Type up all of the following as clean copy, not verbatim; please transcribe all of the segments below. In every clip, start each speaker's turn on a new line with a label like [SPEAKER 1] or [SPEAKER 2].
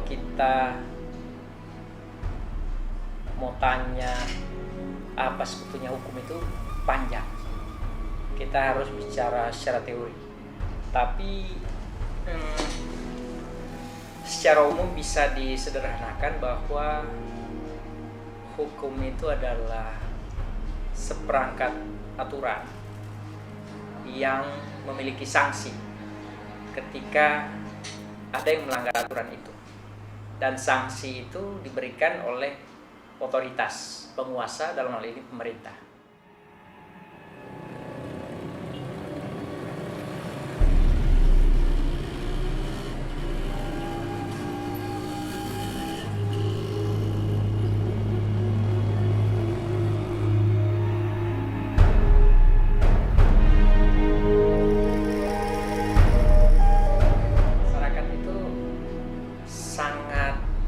[SPEAKER 1] kita mau tanya apa sebetulnya hukum itu panjang. Kita harus bicara secara teori. Tapi secara umum bisa disederhanakan bahwa hukum itu adalah seperangkat aturan yang memiliki sanksi ketika ada yang melanggar aturan itu, dan sanksi itu diberikan oleh otoritas penguasa, dalam hal ini pemerintah.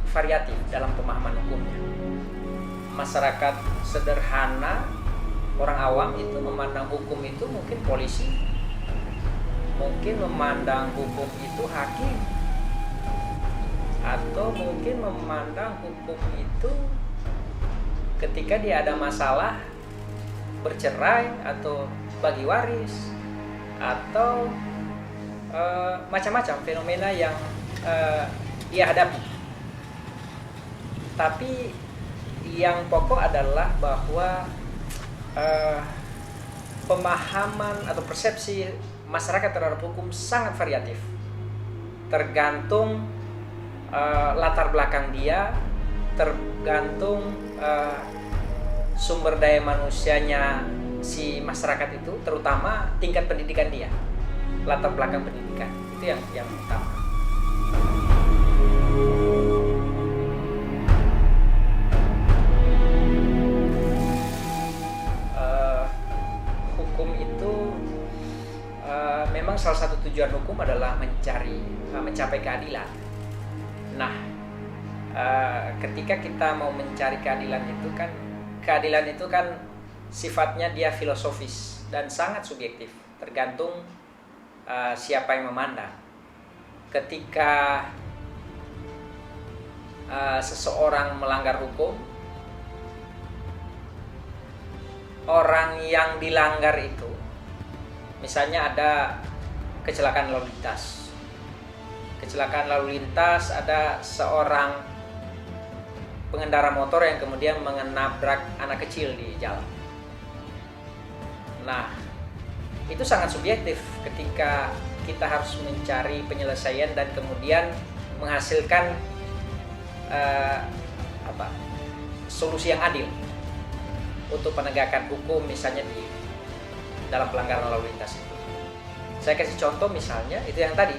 [SPEAKER 1] Variatif dalam pemahaman hukumnya. Masyarakat sederhana, orang awam itu memandang hukum itu mungkin polisi, mungkin memandang hukum itu hakim, atau mungkin memandang hukum itu ketika dia ada masalah bercerai atau bagi waris, atau macam-macam fenomena yang ia hadapi. Tapi yang pokok adalah bahwa pemahaman atau persepsi masyarakat terhadap hukum sangat variatif, tergantung latar belakang dia, tergantung sumber daya manusianya si masyarakat itu, terutama tingkat pendidikan dia, latar belakang pendidikan itu yang utama. Memang salah satu tujuan hukum adalah mencapai keadilan. Nah, ketika kita mau mencari keadilan itu kan sifatnya dia filosofis dan sangat subjektif, tergantung siapa yang memandang. Ketika seseorang melanggar hukum, orang yang dilanggar itu, misalnya ada kecelakaan lalu lintas, ada seorang pengendara motor yang kemudian menabrak anak kecil di jalan. Nah, itu sangat subjektif ketika kita harus mencari penyelesaian dan kemudian menghasilkan solusi yang adil untuk penegakan hukum, misalnya di dalam pelanggaran lalu lintas itu. Saya kasih contoh, misalnya itu yang tadi,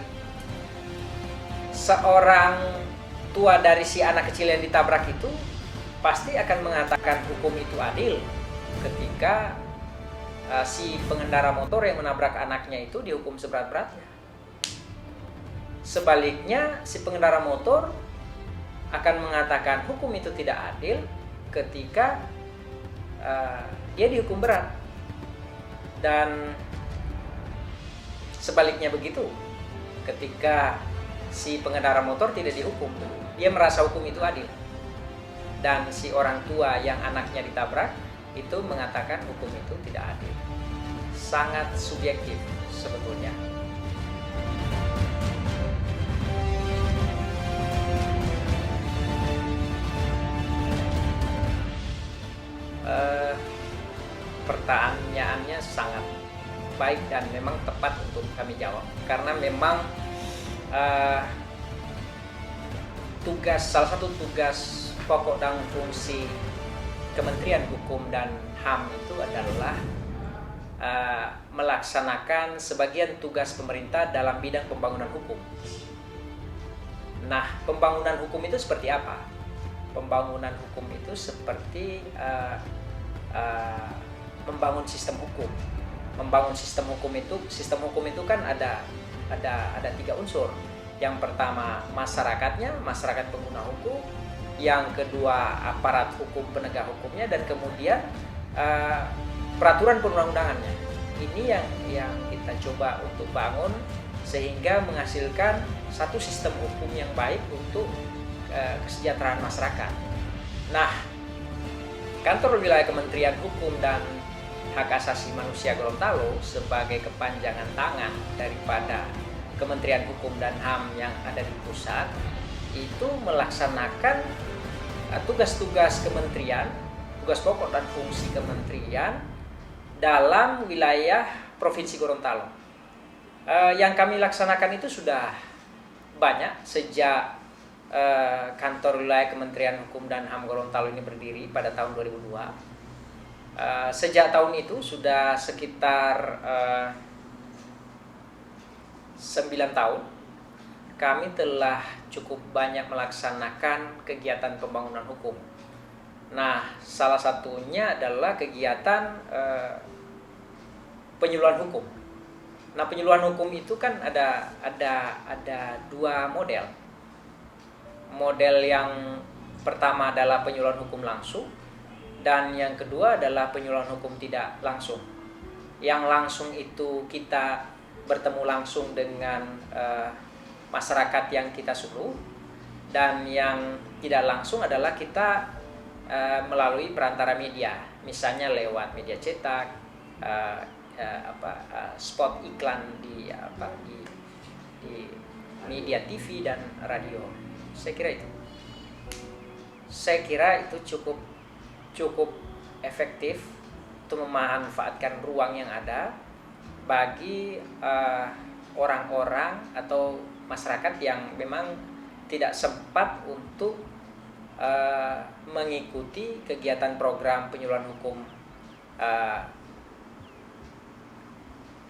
[SPEAKER 1] seorang tua dari si anak kecil yang ditabrak itu pasti akan mengatakan hukum itu adil ketika si pengendara motor yang menabrak anaknya itu dihukum seberat-beratnya. Sebaliknya, si pengendara motor akan mengatakan hukum itu tidak adil ketika dia dihukum berat. Dan sebaliknya begitu, ketika si pengendara motor tidak dihukum, dia merasa hukum itu adil. Dan si orang tua yang anaknya ditabrak itu mengatakan hukum itu tidak adil. Sangat subjektif sebetulnya. Pertanyaannya sangat baik dan memang tepat untuk kami jawab, karena memang salah satu tugas pokok dan fungsi Kementerian Hukum dan HAM itu adalah melaksanakan sebagian tugas pemerintah dalam bidang pembangunan hukum. Nah, pembangunan hukum itu seperti apa? Pembangunan hukum itu seperti membangun sistem hukum. Membangun sistem hukum itu kan ada 3 unsur. Yang pertama masyarakatnya, masyarakat pengguna hukum. Yang kedua aparat hukum, penegak hukumnya, dan kemudian peraturan perundang-undangannya. Ini yang kita coba untuk bangun sehingga menghasilkan satu sistem hukum yang baik untuk kesejahteraan masyarakat. Nah, Kantor Wilayah Kementerian Hukum dan Hak Asasi Manusia Gorontalo sebagai kepanjangan tangan daripada Kementerian Hukum dan HAM yang ada di pusat itu melaksanakan tugas-tugas kementerian, tugas pokok dan fungsi kementerian dalam wilayah Provinsi Gorontalo. Yang kami laksanakan itu sudah banyak sejak Kantor Wilayah Kementerian Hukum dan HAM Gorontalo ini berdiri pada tahun 2002. Sejak tahun itu sudah sekitar 9 tahun kami telah cukup banyak melaksanakan kegiatan pembangunan hukum. Nah, salah satunya adalah kegiatan penyuluhan hukum. Nah, penyuluhan hukum itu kan ada dua model. Model yang pertama adalah penyuluhan hukum langsung, dan yang kedua adalah penyuluhan hukum tidak langsung. Yang langsung itu kita bertemu langsung dengan masyarakat yang kita suluh, dan yang tidak langsung adalah kita melalui perantara media, misalnya lewat media cetak, spot iklan di media TV dan radio. Saya kira itu cukup efektif untuk memanfaatkan ruang yang ada bagi orang-orang atau masyarakat yang memang tidak sempat untuk mengikuti kegiatan program penyuluhan hukum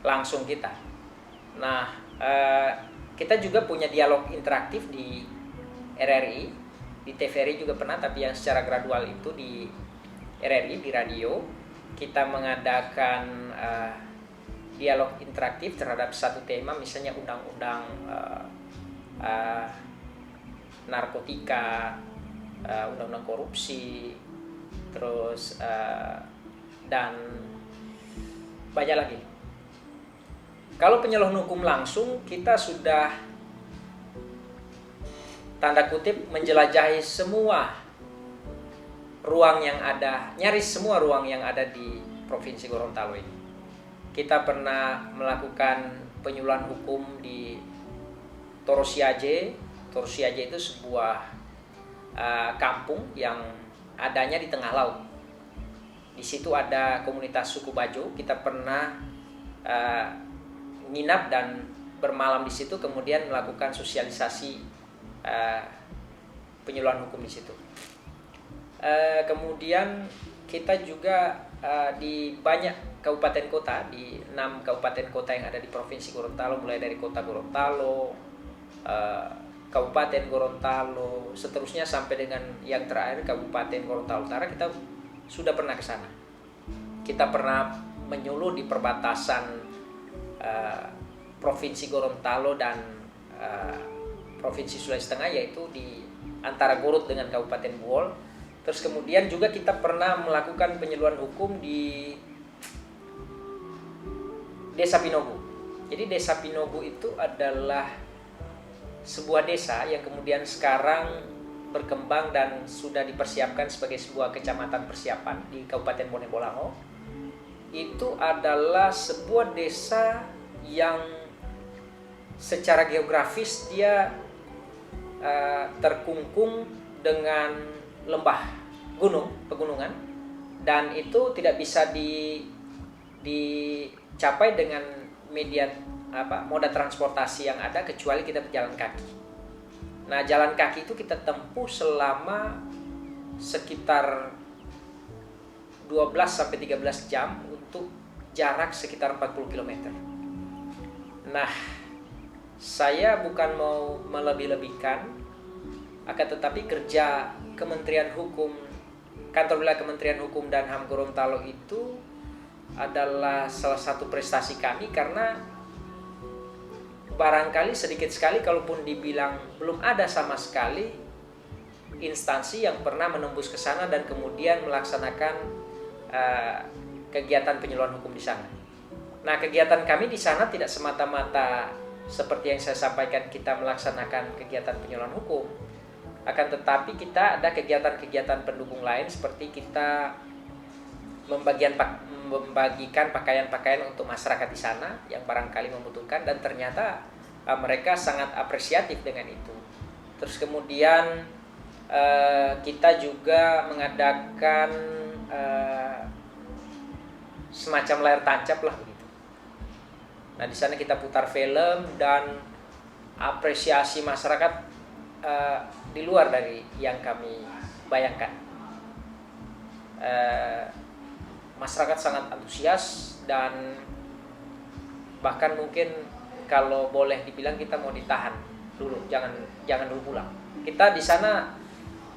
[SPEAKER 1] langsung kita. Nah, kita juga punya dialog interaktif di RRI, di TVRI juga pernah, tapi yang secara gradual itu di RRI, di radio. Kita mengadakan dialog interaktif terhadap satu tema, misalnya undang-undang narkotika, undang-undang korupsi, terus dan banyak lagi. Kalau penyuluhan hukum langsung, kita sudah tanda kutip menjelajahi semua ruang yang ada, nyaris semua ruang yang ada di Provinsi Gorontalo ini. Kita pernah melakukan penyuluhan hukum di Torosiaje. Torosiaje itu sebuah kampung yang adanya di tengah laut. Di situ ada komunitas suku Bajo. Kita pernah nginap dan bermalam di situ, kemudian melakukan sosialisasi penyuluhan hukum di situ. Kemudian kita juga di banyak kabupaten kota, di 6 kabupaten kota yang ada di Provinsi Gorontalo, mulai dari Kota Gorontalo, Kabupaten Gorontalo, seterusnya sampai dengan yang terakhir Kabupaten Gorontalo Utara, kita sudah pernah ke sana. Kita pernah menyuluh di perbatasan Provinsi Gorontalo dan Provinsi Sulawesi Tengah, yaitu di antara Gorut dengan Kabupaten Buol. Terus kemudian juga kita pernah melakukan penyuluhan hukum di Desa Pinogu. Jadi Desa Pinogu itu adalah sebuah desa yang kemudian sekarang berkembang dan sudah dipersiapkan sebagai sebuah kecamatan persiapan di Kabupaten Bone Bolango. Itu adalah sebuah desa yang secara geografis dia terkungkung dengan lembah pegunungan, dan itu tidak bisa dicapai dengan moda transportasi yang ada kecuali kita berjalan kaki. Nah, jalan kaki itu kita tempuh selama sekitar 12-13 jam untuk jarak sekitar 40 km. Nah, saya bukan mau melebih-lebihkan, akan tetapi kerja Kementerian Hukum, Kantor Wilayah Kementerian Hukum dan HAM Gorontalo itu adalah salah satu prestasi kami, karena barangkali sedikit sekali, kalaupun dibilang belum ada sama sekali instansi yang pernah menembus ke sana dan kemudian melaksanakan kegiatan penyuluhan hukum di sana. Nah, kegiatan kami di sana tidak semata-mata seperti yang saya sampaikan kita melaksanakan kegiatan penyuluhan hukum, Akan tetapi kita ada kegiatan-kegiatan pendukung lain seperti kita membagikan pakaian-pakaian untuk masyarakat di sana yang barangkali membutuhkan, dan ternyata mereka sangat apresiatif dengan itu. Terus kemudian kita juga mengadakan semacam layar tancap lah begitu. Nah, di sana kita putar film dan apresiasi masyarakat di luar dari yang kami bayangkan. Masyarakat sangat antusias dan bahkan mungkin kalau boleh dibilang kita mau ditahan dulu, jangan dulu pulang. Kita di sana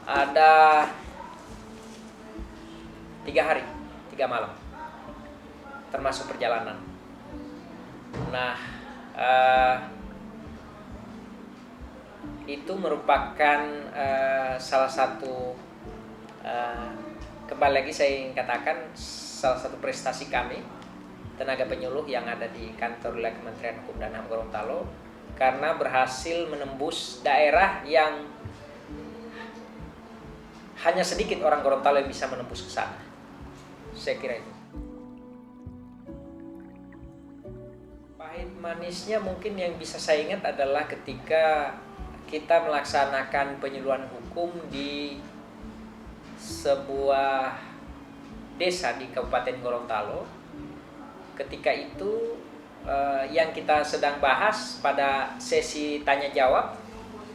[SPEAKER 1] ada 3 hari 3 malam termasuk perjalanan. Nah, itu merupakan salah satu kembali lagi saya ingin katakan salah satu prestasi kami tenaga penyuluh yang ada di kantor wilayah Kementerian Hukum dan HAM Gorontalo, karena berhasil menembus daerah yang hanya sedikit orang Gorontalo yang bisa menembus ke sana. Saya kira itu. Pahit manisnya mungkin yang bisa saya ingat adalah ketika kita melaksanakan penyuluhan hukum di sebuah desa di Kabupaten Gorontalo. Ketika itu yang kita sedang bahas pada sesi tanya jawab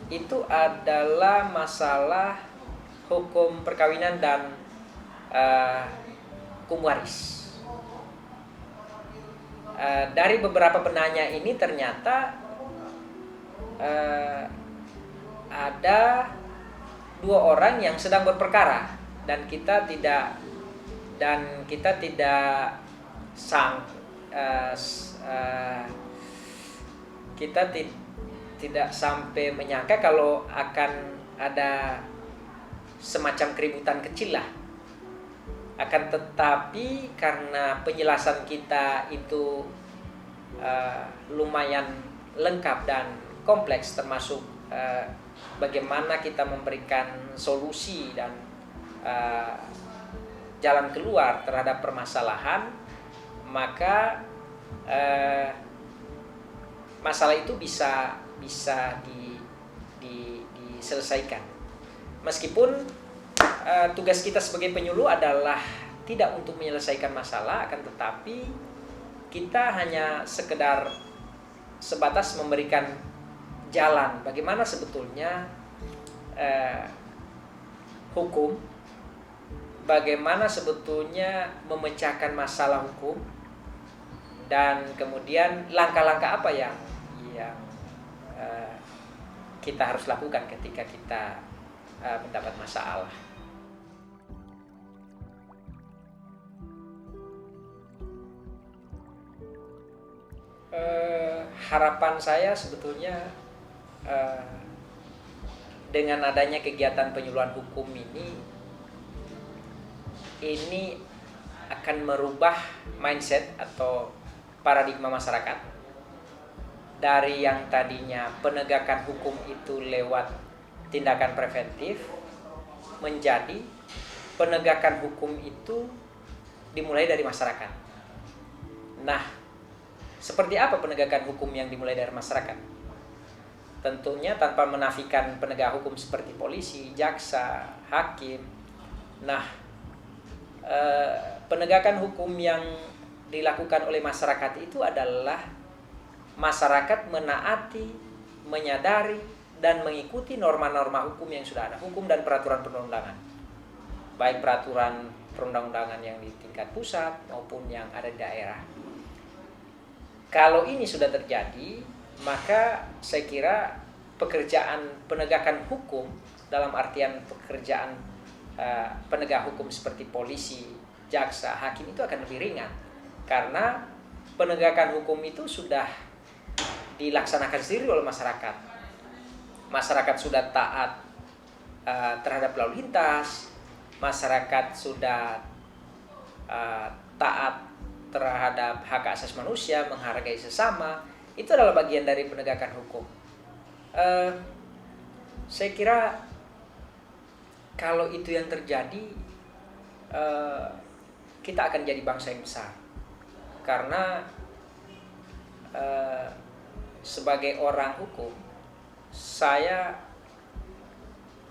[SPEAKER 1] itu adalah masalah hukum perkawinan dan hukum waris. Dari beberapa penanya ini ternyata ada 2 orang yang sedang berperkara dan kita tidak tidak sampai menyangka kalau akan ada semacam keributan kecil lah. Akan tetapi karena penjelasan kita itu lumayan lengkap dan kompleks, termasuk bagaimana kita memberikan solusi dan jalan keluar terhadap permasalahan, maka masalah itu bisa diselesaikan. Meskipun tugas kita sebagai penyuluh adalah tidak untuk menyelesaikan masalah, akan tetapi kita hanya sekedar sebatas memberikan jalan bagaimana sebetulnya hukum, bagaimana sebetulnya memecahkan masalah hukum, dan kemudian langkah-langkah apa yang kita harus lakukan ketika kita mendapat masalah. Harapan saya sebetulnya dengan adanya kegiatan penyuluhan hukum ini akan merubah mindset atau paradigma masyarakat dari yang tadinya penegakan hukum itu lewat tindakan preventif menjadi penegakan hukum itu dimulai dari masyarakat. Nah, seperti apa penegakan hukum yang dimulai dari masyarakat? Tentunya tanpa menafikan penegak hukum seperti polisi, jaksa, hakim. Nah, penegakan hukum yang dilakukan oleh masyarakat itu adalah masyarakat menaati, menyadari, dan mengikuti norma-norma hukum yang sudah ada, hukum dan peraturan perundang-undangan, baik peraturan perundang-undangan yang di tingkat pusat maupun yang ada di daerah. Kalau ini sudah terjadi, maka saya kira pekerjaan penegakan hukum dalam artian pekerjaan penegak hukum seperti polisi, jaksa, hakim itu akan lebih ringan, karena penegakan hukum itu sudah dilaksanakan sendiri oleh masyarakat. Masyarakat sudah taat terhadap lalu lintas, masyarakat sudah taat terhadap hak asasi manusia, menghargai sesama. Itu adalah bagian dari penegakan hukum. Saya kira kalau itu yang terjadi, eh, kita akan jadi bangsa yang besar. Karena sebagai orang hukum, saya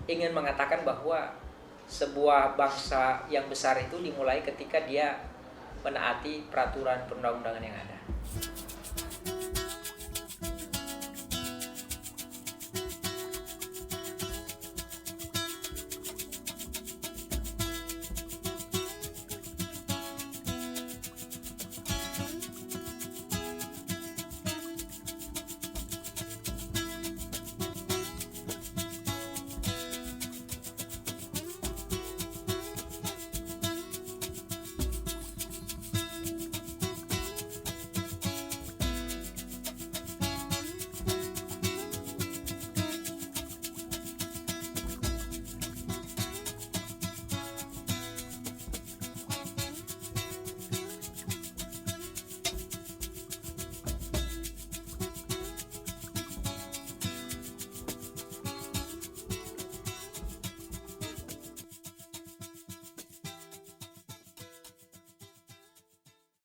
[SPEAKER 1] ingin mengatakan bahwa sebuah bangsa yang besar itu dimulai ketika dia menaati peraturan perundang-undangan yang ada.